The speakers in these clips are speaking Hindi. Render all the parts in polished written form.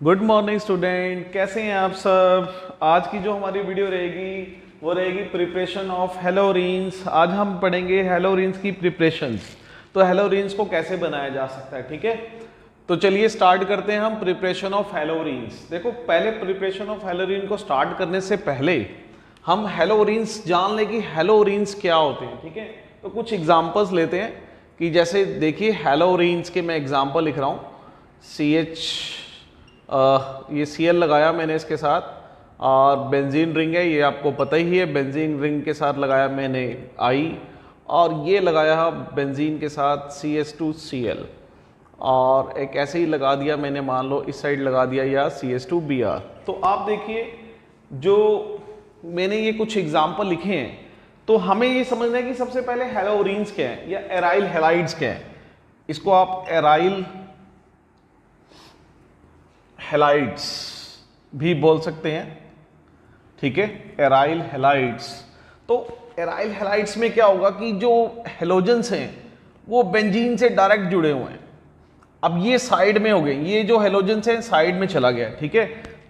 गुड मॉर्निंग स्टूडेंट, कैसे हैं आप सब। आज की जो हमारी वीडियो रहेगी वो रहेगी प्रिपरेशन ऑफ हेलोरीन्स। आज हम पढ़ेंगे हेलोरीन्स की प्रिपरेशंस। तो हेलोरीन्स को कैसे बनाया जा सकता है, ठीक है। तो चलिए स्टार्ट करते हैं हम प्रिपरेशन ऑफ हेलोरीन्स। देखो, पहले प्रिपरेशन ऑफ हेलोरीन को स्टार्ट करने से पहले हम हेलोरीन्स जान लें कि हेलोरीन्स क्या होते हैं, ठीक है। तो कुछ एग्जांपल्स लेते हैं कि जैसे देखिए हेलोरीन्स के मैं एग्जांपल लिख रहा हूँ। ये Cl लगाया मैंने इसके साथ, और बेंजीन रिंग है, ये आपको पता ही है। बेंजीन रिंग के साथ लगाया मैंने I, और ये लगाया बेंजीन के साथ CH2Cl, और एक ऐसे ही लगा दिया मैंने, मान लो इस साइड लगा दिया या CH2Br। तो आप देखिए, जो मैंने ये कुछ एग्जाम्पल लिखे हैं, तो हमें ये समझना है कि सबसे पहले हेलोरीन्स क्या है या एराइल हैलाइड्स क्या है। इसको आप एराइल हैलाइड्स भी बोल सकते हैं, ठीक है, एराइल हैलाइड्स। तो एराइल हैलाइड्स में क्या होगा कि जो हेलोजेंस हैं वो बेंजीन से डायरेक्ट जुड़े हुए हैं। अब ये साइड में हो गए, ये जो हेलोजेंस है साइड में चला गया, ठीक है।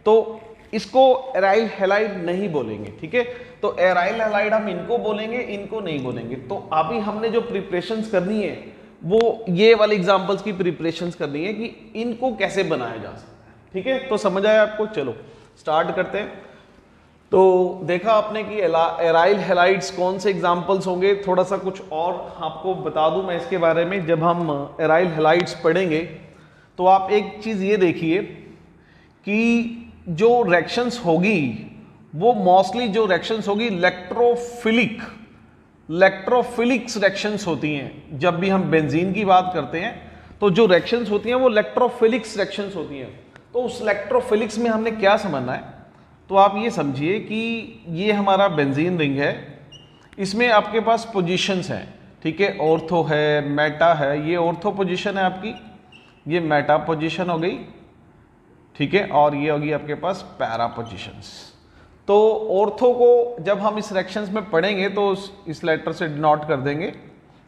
तो इसको एराइल हैलाइड नहीं बोलेंगे, ठीक है। तो एराइल हैलाइड हम इनको बोलेंगे, इनको नहीं बोलेंगे। तो अभी हमने जो प्रिपरेशंस करनी है वो ये वाले एग्जांपल्स की प्रिपरेशंस करनी है कि इनको कैसे बनाया जा सकता है, ठीक है। तो समझ आया आपको। चलो स्टार्ट करते हैं। तो देखा आपने कि एराइल हैलाइड्स कौन से एग्जांपल्स होंगे। थोड़ा सा कुछ और आपको बता दूं मैं इसके बारे में। जब हम एराइल हैलाइड्स पढ़ेंगे तो आप एक चीज ये देखिए कि जो रिएक्शंस होगी वो मोस्टली जो रिएक्शंस होगी इलेक्ट्रोफिलिक्स रिएक्शंस होती हैं। जब भी हम बेंजीन की बात करते हैं तो जो रिएक्शंस होती हैं वो इलेक्ट्रोफिलिक्स रिएक्शंस होती हैं। तो उस इलेक्ट्रोफिलिक्स में हमने क्या समझना है, तो आप ये समझिए कि ये हमारा बेंजीन रिंग है, इसमें आपके पास पोजीशंस हैं, ठीक है। ऑर्थो है, मेटा है, ये ऑर्थो पोजीशन है आपकी, ये मेटा पोजीशन हो गई, ठीक है, और ये होगी आपके पास पैरा पोजीशंस। तो ऑर्थो को जब हम इस रिएक्शंस में पढ़ेंगे तो इस लेटर से डिनोट कर देंगे,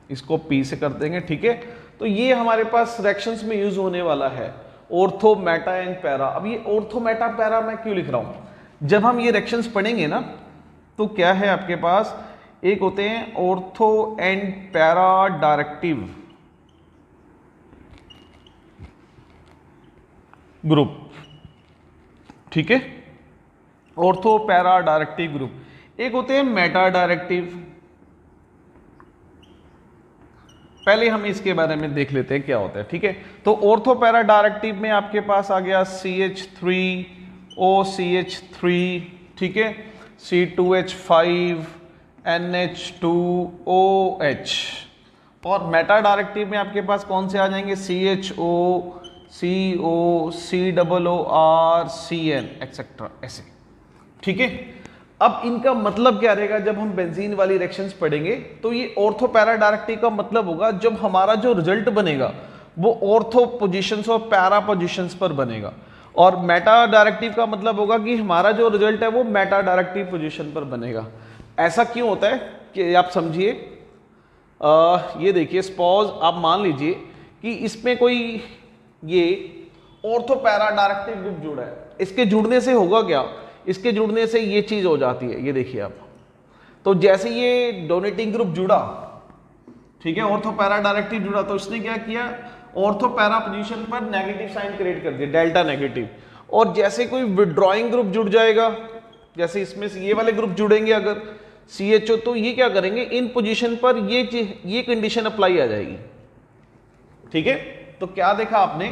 इसको P से कर देंगे, ठीक है। तो ये हमारे पास रिएक्शंस में यूज होने वाला है, ऑर्थो, मेटा एंड पैरा। अब ये ऑर्थो, मेटा, पैरा मैं क्यों लिख रहा हूं, जब हम ये रिएक्शंस पढ़ेंगे ना तो क्या है आपके पास, एक होते हैं ortho and para directive group, ठीक है, ऑर्थो पैरा डायरेक्टिव ग्रुप। एक होते हैं मेटा डायरेक्टिव। पहले हम इसके बारे में देख लेते हैं क्या होता है, ठीक है। तो ऑर्थो पैरा डायरेक्टिव में आपके पास आ गया CH3OCH3, ठीक है, C2H5 NH2OH। और मेटा डायरेक्टिव में आपके पास कौन से आ जाएंगे, CHO CO COOR CN etcetera, ऐसे, ठीक है। अब इनका मतलब क्या रहेगा जब हम बेंजीन वाली रिएक्शंस पढ़ेंगे, तो ये ऑर्थो पैरा डायरेक्टिव का मतलब होगा जब हमारा जो रिजल्ट बनेगा वो ऑर्थो पोजीशंस और पैरा पोजीशंस पर बनेगा, और मेटा डायरेक्टिव का मतलब होगा कि हमारा जो रिजल्ट है वो मेटा डायरेक्टिव पोजीशन पर बनेगा। ऐसा क्यों होता है कि आप समझिए, ये देखिए, सपोज आप मान लीजिए कि इसमें कोई ये ऑर्थो पैरा डायरेक्टिव ग्रुप जुड़ा है। इसके जुड़ने से होगा क्या, इसके जुड़ने से ये चीज हो जाती है, ये देखिए आप। तो जैसे ये डोनेटिंग ग्रुप जुड़ा, ठीक है, ऑर्थो पैरा डायरेक्टिव जुड़ा, तो इसने क्या किया, ऑर्थो पैरा पोजीशन पर नेगेटिव साइन क्रिएट कर दिया, डेल्टा नेगेटिव। और जैसे कोई विड्रॉइंग ग्रुप जुड़ जाएगा, जैसे इसमें से ये वाले ग्रुप जुड़ेंगे अगर CHO, तो ये क्या करेंगे, इन पोजीशन पर ये कंडीशन अप्लाई आ जाएगी, ठीक है। तो क्या देखा आपने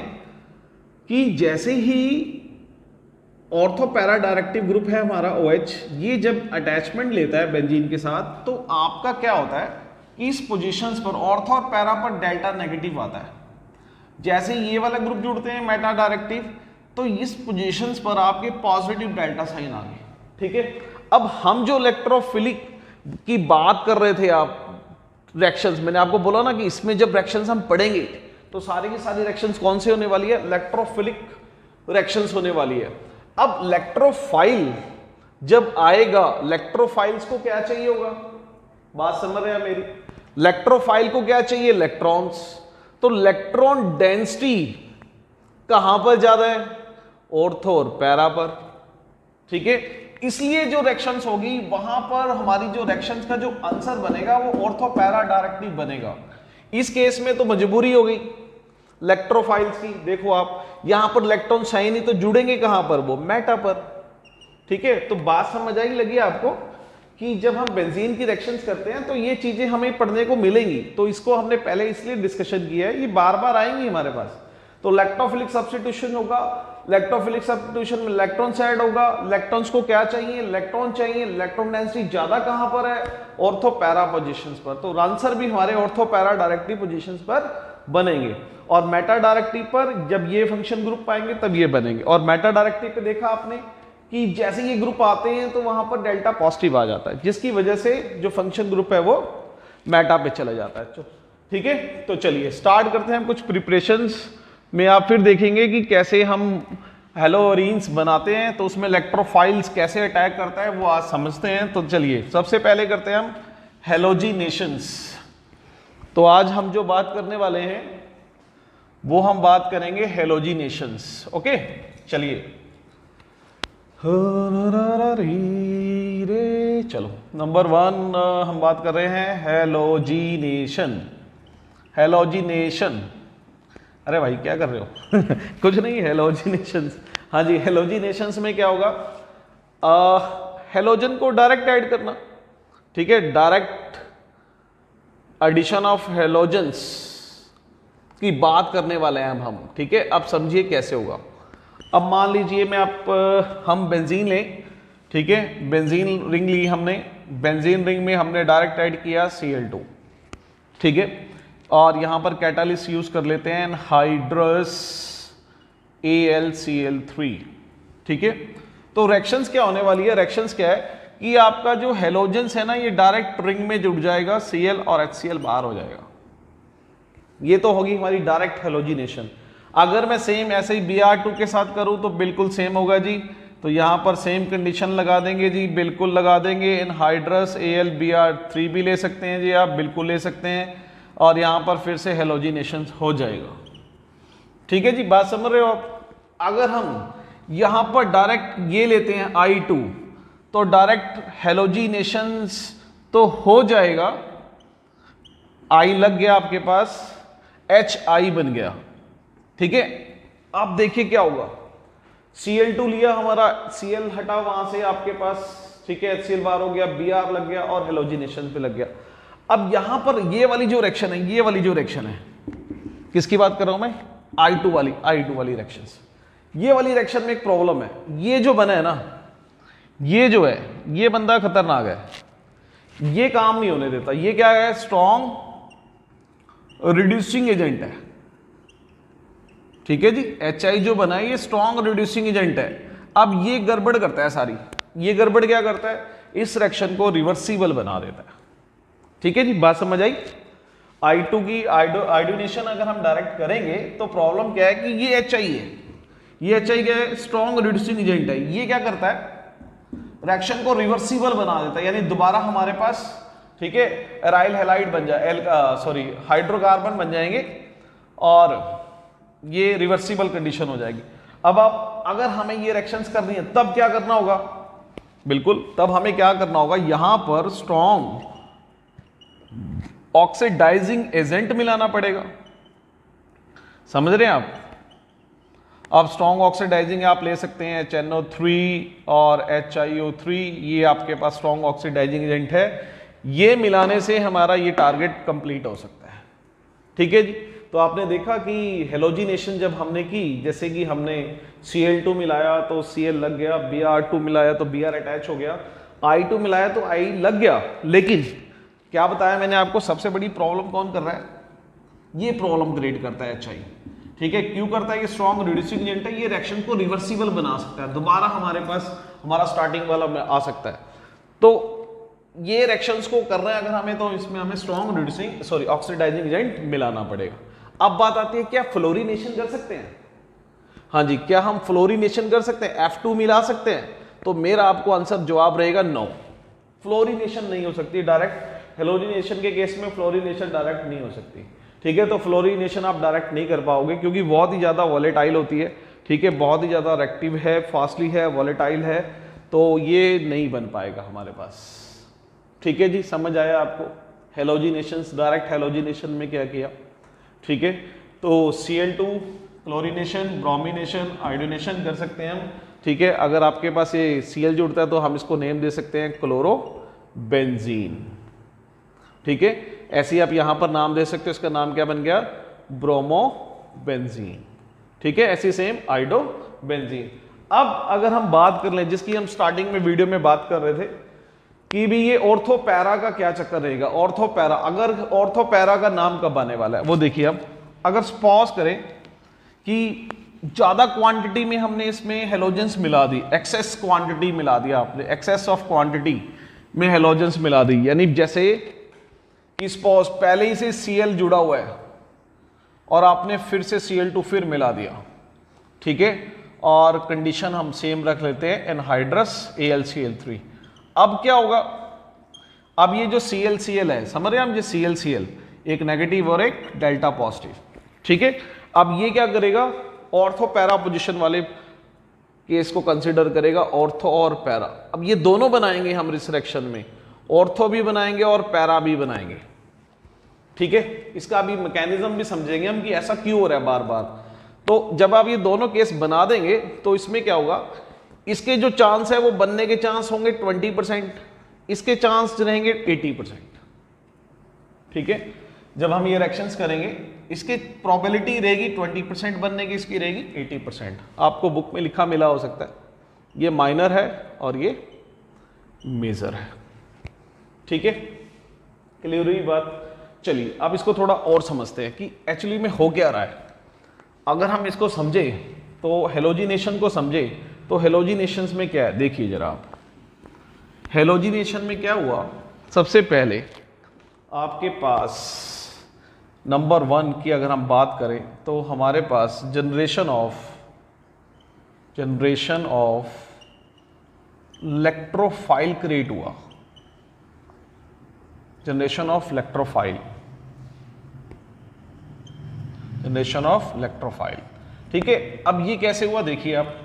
कि जैसे ही ऑर्थो पैरा डायरेक्टिव ग्रुप है हमारा OH, ये जब अटैचमेंट लेता है बेंजीन के साथ, तो आपका क्या होता है कि इस पोजीशंस पर ऑर्थो और पैरा पर डेल्टा नेगेटिव आता है। जैसे ये वाला ग्रुप जुड़ते हैं मेटा डायरेक्टिव, तो इस पोजीशंस पर आपके पॉजिटिव डेल्टा साइन आ गए, ठीक है। अब हम जो इलेक्ट्रोफिलिक की बात कर रहे थे, आप रिएक्शंस, मैंने आपको बोला ना कि इसमें जब रिएक्शंस हम पढ़ेंगे तो सारी की सारी रिएक्शंस कौन से होने वाली है, इलेक्ट्रोफिलिक रिएक्शंस होने वाली है। अब इलेक्ट्रोफाइल जब आएगा, इलेक्ट्रोफाइल्स को क्या चाहिए होगा, बात समझ रहे हैं मेरी, इलेक्ट्रोफाइल को क्या चाहिए, इलेक्ट्रॉन्स। तो इलेक्ट्रॉन डेंसिटी कहां पर ज्यादा है, ऑर्थो और पैरा पर, ठीक है। इसलिए जो रिएक्शंस होगी वहां पर हमारी जो रिएक्शंस का जो आंसर बनेगा वो ऑर्थो पैरा डायरेक्टली बनेगा। इस केस में तो मजबूरी हो गई इलेक्ट्रोफाइल्स की। देखो आप यहां पर इलेक्ट्रॉन है नहीं तो जुड़ेंगे कहां पर, वो मेटा पर, ठीक है। तो बात समझ आई लगी आपको कि जब हम बेंजीन की रिएक्शंस करते हैं तो ये चीजें हमें पढ़ने को मिलेंगी। तो इसको हमने पहले इसलिए डिस्कशन किया है, ये बार बार आएंगी हमारे पास। तो इलेक्ट्रोफिलिक सब्स्टिट्यूशन होगा, इलेक्ट्रोफिलिक सब्स्टिट्यूशन में इलेक्ट्रॉन्स ऐड होगा। इलेक्ट्रॉन्स को क्या चाहिए, इलेक्ट्रॉन चाहिए। इलेक्ट्रॉन डेंसिटी ज्यादा कहां पर है, ऑर्थो पैरा पोजीशंस पर। तो आंसर भी हमारे ऑर्थो पैरा डायरेक्टली पोजीशंस पर बनेंगे। और मेटा डायरेक्टली पर जब ये फंक्शन ग्रुप पाएंगे तब ये बनेंगे। और मेटा डायरेक्टली पे देखा आपने कि जैसे ये ग्रुप आते हैं तो वहां पर डेल्टा पॉजिटिव आ जाता है, जिसकी वजह से जो फंक्शन ग्रुप है वो मेटा पे चला जाता है। ठीक है, तो चलिए स्टार्ट करते हैं हम कुछ प्रिपरेशंस में। आप फिर देखेंगे कि कैसे हम हेलोरीन्स बनाते हैं, तो उसमें इलेक्ट्रोफाइल्स कैसे अटैक करता है वो आज समझते हैं। तो चलिए सबसे पहले करते हैं हम हेलोजिनेशंस। तो आज हम जो बात करने वाले हैं वो हम बात करेंगे हेलोजिनेशंस। ओके, चलिए चलो नंबर 1 हम बात कर रहे हैं हेलोजिनेशन। हेलोजिनेशन, अरे भाई क्या कर रहे हो कुछ नहीं, हेलोजिनेशंस। हाँ जी, हेलोजिनेशंस में क्या होगा, हेलोजन को डायरेक्ट ऐड करना, ठीक है। डायरेक्ट एडिशन ऑफ हेलोजेंस की बात करने वाले हैं अब हम, ठीक है। अब समझिए कैसे होगा। अब मान लीजिए हम बेंजीन लें, ठीक है। बेंजीन रिंग ली हमने, बेंजीन रिंग में हमने डायरेक्ट ऐड किया Cl2, ठीक है। और यहां पर कैटालिस्ट यूज कर लेते हैं हाइड्रस AlCl3, ठीक है। तो रिएक्शंस क्या होने वाली है, रिएक्शंस क्या है कि आपका जो हेलोजेंस है ना ये डायरेक्ट रिंग में जुड़ जाएगा, Cl और HCl बाहर हो जाएगा। ये तो होगी हमारी डायरेक्ट हेलोजिनेशन। अगर मैं सेम ऐसे ही Br2 के साथ करूं तो बिल्कुल सेम होगा जी। तो यहां पर सेम कंडीशन लगा देंगे जी, बिल्कुल लगा देंगे। एनहाइड्रस AlBr3 भी ले सकते हैं जी, आप बिल्कुल ले सकते हैं। और यहां पर फिर से हेलोजिनेशन हो जाएगा, ठीक है जी। बात समझ रहे हो आप। अगर हम यहां पर डायरेक्ट ये लेते हैं I2 तो डायरेक्ट हेलोजिनेशंस तो हो जाएगा, I लग गया आपके पास, HI बन गया, ठीक है। आप देखिए क्या होगा, Cl2 लिया हमारा, Cl हटा वहां से आपके पास, ठीक है। HCl बाहर हो गया, Br लग गया और हेलोजिनेशन पे लग गया। अब यहां पर ये वाली जो रिएक्शन है, ये वाली जो रिएक्शन है, किसकी बात कर रहा हूं मैं, I2 वाली रिएक्शंस। ये वाली रिएक्शन में एक प्रॉब्लम है, ये जो बना है ना, ये जो है ये बंदा खतरनाक है, ये काम नहीं होने देता। ये क्या है, स्ट्रॉन्ग रिड्यूसिंग एजेंट है, ठीक है जी। HI जो बना है ये स्ट्रॉन्ग रिड्यूसिंग एजेंट है। अब ये गड़बड़ करता है सारी, ये गड़बड़ क्या करता है, इस रिएक्शन को रिवर्सिबल बना देता है, ठीक है जी। बात समझ आई। I2 की आयोडीनेशन अगर हम डायरेक्ट करेंगे तो प्रॉब्लम क्या है कि ये HI है, ये HI क्या है, स्ट्रॉन्ग रिड्यूसिंग एजेंट है। ये क्या करता है, रिएक्शन को रिवर्सिबल बना देता है, यानी दोबारा हमारे पास, ठीक है, एराइल हैलाइड बन जाए, हाइड्रोकार्बन बन जाएंगे और ये रिवर्सिबल कंडीशन हो जाएगी। अब आप अगर हमें ये रिएक्शंस करनी है तब क्या करना होगा, बिल्कुल तब हमें क्या करना होगा, यहां पर स्ट्रॉन्ग ऑक्सीडाइजिंग एजेंट मिलाना पड़ेगा। समझ रहे हैं आप। अब स्ट्रॉन्ग ऑक्सीडाइजिंग आप ले सकते हैं HNO3 और HiO3, ये आपके पास स्ट्रॉन्ग ऑक्सीडाइजिंग एजेंट है। ये मिलाने से हमारा ये टारगेट कंप्लीट हो सकता है, ठीक है जी। तो आपने देखा कि हेलोजिनेशन जब हमने की, जैसे कि हमने Cl2 मिलाया तो Cl लग गया, Br2 मिलाया तो Br अटैच हो गया, I2 मिलाया तो I लग गया। लेकिन क्या बताया मैंने आपको, सबसे बड़ी प्रॉब्लम कौन कर रहा है, ये प्रॉब्लम क्रिएट करता है HI, ठीक है। क्यों करता है, ये स्ट्रॉन्ग रिड्यूसिंग एजेंट है, ये रिएक्शन को रिवर्सिबल बना सकता है, दोबारा हमारे पास हमारा स्टार्टिंग वाला में आ सकता है। तो ये रिएक्शंस को कर रहे हैं अगर हमें, तो इसमें हमें स्ट्रॉन्ग रिड्यूसिंग ऑक्सीडाइजिंग एजेंट मिलाना पड़ेगा। अब बात आती है क्या फ्लोरीनेशन कर सकते हैं, हाँ जी, क्या हम फ्लोरीनेशन कर सकते हैं, F2 मिला सकते हैं। तो मेरा आपको आंसर जवाब रहेगा नो, फ्लोरीनेशन नहीं हो सकती डायरेक्ट। हेलोजिनेशन के केस में फ्लोरीनेशन डायरेक्ट नहीं हो सकती, ठीक है। तो फ्लोरीनेशन आप डायरेक्ट नहीं कर पाओगे क्योंकि बहुत ही ज्यादा वॉलेटाइल होती है, ठीक है, बहुत ही ज़्यादा रेक्टिव है, फास्टली है, वॉलेटाइल है, तो ये नहीं बन पाएगा हमारे पास। ठीक है जी, समझ आया आपको? हेलोजिनेशंस, डायरेक्ट हेलोजिनेशन में क्या किया, ठीक है। तो Cl2 क्लोरीनेशन, ब्रोमिनेशन, आयोडीनेशन कर सकते हैं हम, ठीक है। अगर आपके पास ये Cl जुड़ता है तो हम इसको नेम दे सकते हैं क्लोरोबेंजीन, ठीक है। ऐसे ही आप यहाँ पर नाम दे सकते हो, इसका नाम क्या बन गया, ब्रोमोबेंजीन, ठीक है। ऐसे सेम आयोडोबेंजीन। अब अगर हम बात कर लें, जिसकी हम स्टार्टिंग में वीडियो में बात कर रहे थे कि भी ये ऑर्थो पैरा का क्या चक्कर रहेगा। ऑर्थो पैरा, अगर ऑर्थो पैरा का नाम कब आने वाला है वो देखिए। अब अगर सपोज करें कि ज्यादा क्वांटिटी में हमने इसमें हेलोजेंस मिला दी, एक्सेस क्वांटिटी मिला दिया आपने, एक्सेस ऑफ क्वांटिटी में हेलोजेंस मिला दी, यानी जैसे कि सपोज पहले ही से Cl जुड़ा हुआ है और आपने फिर से Cl2 फिर मिला दिया, ठीक है, और कंडीशन हम सेम रख लेते हैं, एनहाइड्रस AlCl3। अब क्या होगा, अब ये जो ClCl है, समझ रहे हैं हम, ये ClCl एक नेगेटिव और एक डेल्टा पॉजिटिव, ठीक है। अब ये क्या करेगा, ऑर्थो पैरा पोजिशन वाले केस को कंसिडर करेगा, ऑर्थो और पैरा। अब ये दोनों बनाएंगे हम इस रिएक्शन में, ऑर्थो भी बनाएंगे और पैरा भी बनाएंगे, ठीक है। इसका अभी मैकेनिज्म भी समझेंगे हम कि ऐसा क्यों हो रहा है बार बार। तो जब आप ये दोनों केस बना देंगे तो इसमें क्या होगा, इसके जो चांस है वो बनने के चांस होंगे 20%, इसके चांस रहेंगे 80%, ठीक है। जब हम ये रिएक्शंस करेंगे इसकी प्रोबेबिलिटी रहेगी 20% बनने की, इसकी रहेगी 80%। आपको बुक में लिखा मिला हो सकता है, ये माइनर है और ये मेजर है, ठीक है। क्लियर हुई बात? चलिए अब इसको थोड़ा और समझते हैं कि एक्चुअली में हो क्या रहा है। अगर हम इसको समझे तो हेलोजिनेशन को समझे तो हेलोजिनेशंस में क्या है, देखिए जरा आप। हेलोजिनेशन में क्या हुआ, सबसे पहले आपके पास नंबर 1 की अगर हम बात करें तो हमारे पास जनरेशन ऑफ इलेक्ट्रोफाइल क्रिएट हुआ, जनरेशन ऑफ इलेक्ट्रोफाइल, ठीक है। अब ये कैसे हुआ देखिए आप,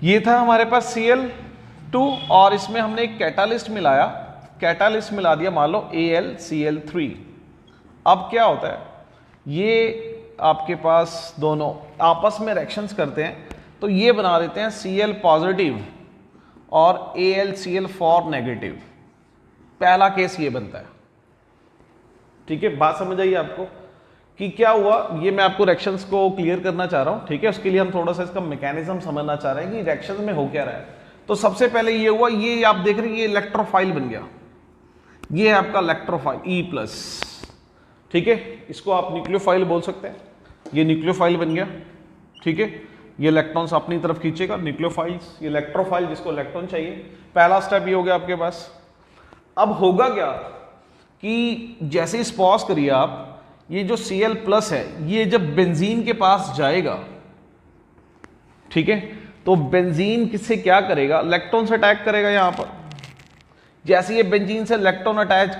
ये था हमारे पास Cl2 और इसमें हमने एक कैटालिस्ट मिला दिया, मान लो AlCl3। अब क्या होता है, ये आपके पास दोनों आपस में रिएक्शंस करते हैं तो ये बना देते हैं Cl पॉजिटिव और AlCl4 नेगेटिव। पहला केस ये बनता है, ठीक है। बात समझ आई आपको कि क्या हुआ, ये मैं आपको रिएक्शंस को क्लियर करना चाह रहा हूं, ठीक है। उसके लिए हम थोड़ा सा इसका मैकेनिज्म समझना चाह रहे हैं कि रिएक्शंस में हो क्या रहा है। तो सबसे पहले ये हुआ, ये आप देख रहे हैं ये इलेक्ट्रोफाइल बन गया, ये है आपका इलेक्ट्रोफाइल E+, ठीक है। इसको आप न्यूक्लियोफाइल बोल सकते हैं, ये न्यूक्लियोफाइल बन गया, ठीक है। ये इलेक्ट्रॉन्स अपनी तरफ खींचेगा, न्यूक्लियोफाइल्स, ये इलेक्ट्रोफाइल जिसको इलेक्ट्रॉन चाहिए। पहला स्टेप ये हो गया आपके पास। अब होगा क्या कि जैसे ही स्पॉज करिए आप, ये जो Cl+ है ये जब बेंजीन के पास जाएगा, ठीक है, तो बेंजीन किससे क्या करेगा, इलेक्ट्रॉन से अटैक करेगा। यहां पर जैसे ये बेंजीन से इलेक्ट्रॉन अटैक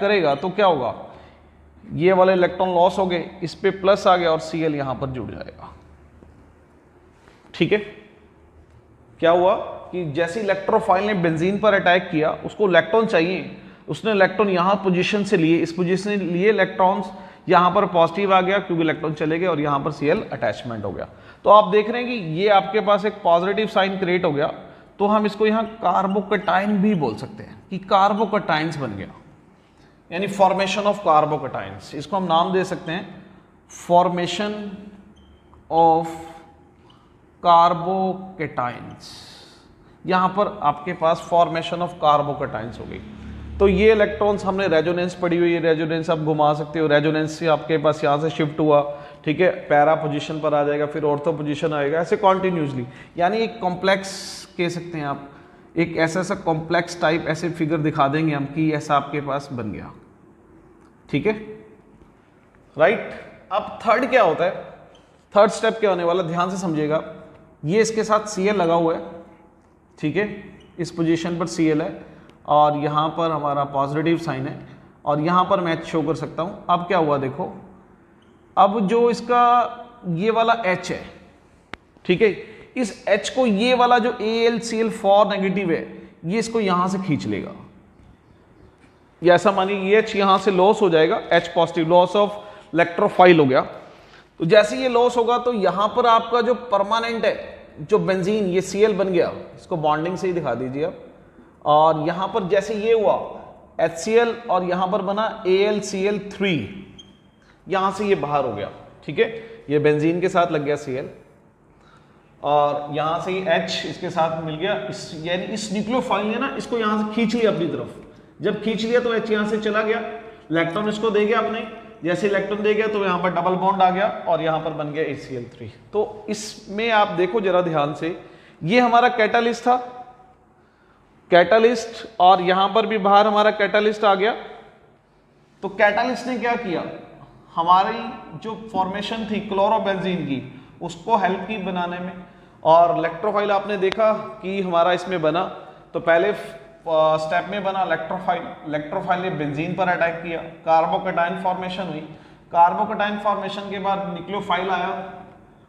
करेगा तो क्या होगा, ये वाले इलेक्ट्रॉन लॉस हो गए, इस पे प्लस आ गया और Cl यहां पर जुड़ जाएगा, ठीक है। क्या हुआ कि जैसे इलेक्ट्रोफाइल ने बेंजीन पर अटैक किया, उसको इलेक्ट्रॉन चाहिए, उसने इलेक्ट्रॉन यहां पोजीशन से लिए, इस पोजीशन से लिए इलेक्ट्रॉन्स, यहां पर पॉजिटिव आ गया क्योंकि इलेक्ट्रॉन चले गए और यहां पर Cl अटैचमेंट हो गया। तो आप देख रहे हैं कि ये आपके पास एक पॉजिटिव साइन क्रिएट हो गया, तो हम इसको यहां कार्बोकटाइन भी बोल सकते हैं कि कार्बोकटाइन्स बन गया, यानी फॉर्मेशन ऑफ कार्बोकटाइन्स। इसको हम नाम दे सकते हैं फॉर्मेशन ऑफ कार्बोकटाइन्स। यहां पर आपके पास फॉर्मेशन ऑफ कार्बोकटाइन्स हो गई। तो ये इलेक्ट्रॉन्स हमने रेजोनेंस पढ़ी हुई है, रेजोनेंस आप घुमा सकते हो, रेजोनेंस से आपके पास यहाँ से शिफ्ट हुआ, ठीक है, पैरा पोजीशन पर आ जाएगा, फिर ऑर्थो पोजीशन आएगा, ऐसे कॉन्टिन्यूसली। यानी एक कॉम्प्लेक्स कह सकते हैं आप, एक ऐसा कॉम्प्लेक्स टाइप ऐसे फिगर दिखा देंगे हम कि ऐसा आपके पास बन गया, ठीक है, राइट। अब थर्ड क्या होता है, थर्ड स्टेप क्या होने वाला, ध्यान से समझिएगा। ये इसके साथ Cl लगा हुआ है, ठीक है, इस पोजीशन पर Cl है और यहाँ पर हमारा पॉजिटिव साइन है और यहाँ पर मैं शो कर सकता हूँ। अब क्या हुआ देखो, अब जो इसका ये वाला H है, ठीक है। इस H को ये वाला जो AlCl4 नेगेटिव है ये इसको यहां से खींच लेगा, ये ऐसा मानिए ये H यहां से लॉस हो जाएगा, H positive, loss of electrophile हो गया। तो जैसे ये लॉस होगा तो यहां पर आपका जो परमानेंट है जो बेंजीन ये Cl बन गया, इसको बॉन्डिंग से ही दिखा दीजिए आप, और यहां पर जैसे ये हुआ HCl और यहां पर बना AlCl3, यहां से ये बाहर हो गया, ठीक है, ये बेंजीन के साथ लग गया Cl और यहां से ये H इसके साथ मिल गया, यानी इस न्यूक्लियोफाइल ने ना इसको यहां से खींच लिया अपनी तरफ, जब खींच लिया तो H यहां से चला गया, इलेक्ट्रॉन इसको दे गया अपने, जैसे इलेक्ट्रॉन दे गया तो यहाँ पर डबल बॉन्ड आ गया और यहाँ पर बन गया ACl3। तो इसमें आप देखो जरा ध्यान से, ये हमारा कैटालिस्ट था, कैटालिस्ट, और यहाँ पर भी बाहर हमारा कैटालिस्ट आ गया। तो कैटालिस्ट ने क्या किया, हमारी जो फॉर्मेशन थी क्लोरोबेंजीन की उसको हेल्प की बनाने में, और इलेक्ट्रोफाइल आपने देखा कि हमारा इसमें बना, तो पहले स्टेप में बना इलेक्ट्रोफाइल, इलेक्ट्रोफाइल ने बेंजीन पर अटैक किया, कार्बोकैटायन फॉर्मेशन हुई, कार्बोकैटायन फॉर्मेशन के बाद न्यूक्लियोफाइल आया,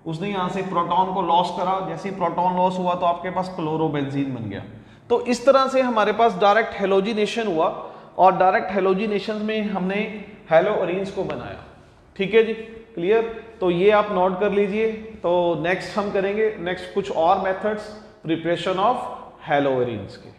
उसने यहाँ से प्रोटॉन को लॉस करा, जैसे ही प्रोटॉन लॉस हुआ तो आपके पास क्लोरोबेंजीन बन गया। तो इस तरह से हमारे पास डायरेक्ट हेलोजिनेशन हुआ, और डायरेक्ट हेलोजिनेशन में हमने हेलोअरीन्स को बनाया, ठीक है जी, क्लियर। तो ये आप नोट कर लीजिए। तो नेक्स्ट हम करेंगे नेक्स्ट कुछ और मेथड्स प्रिपरेशन ऑफ हेलोअरीन्स के।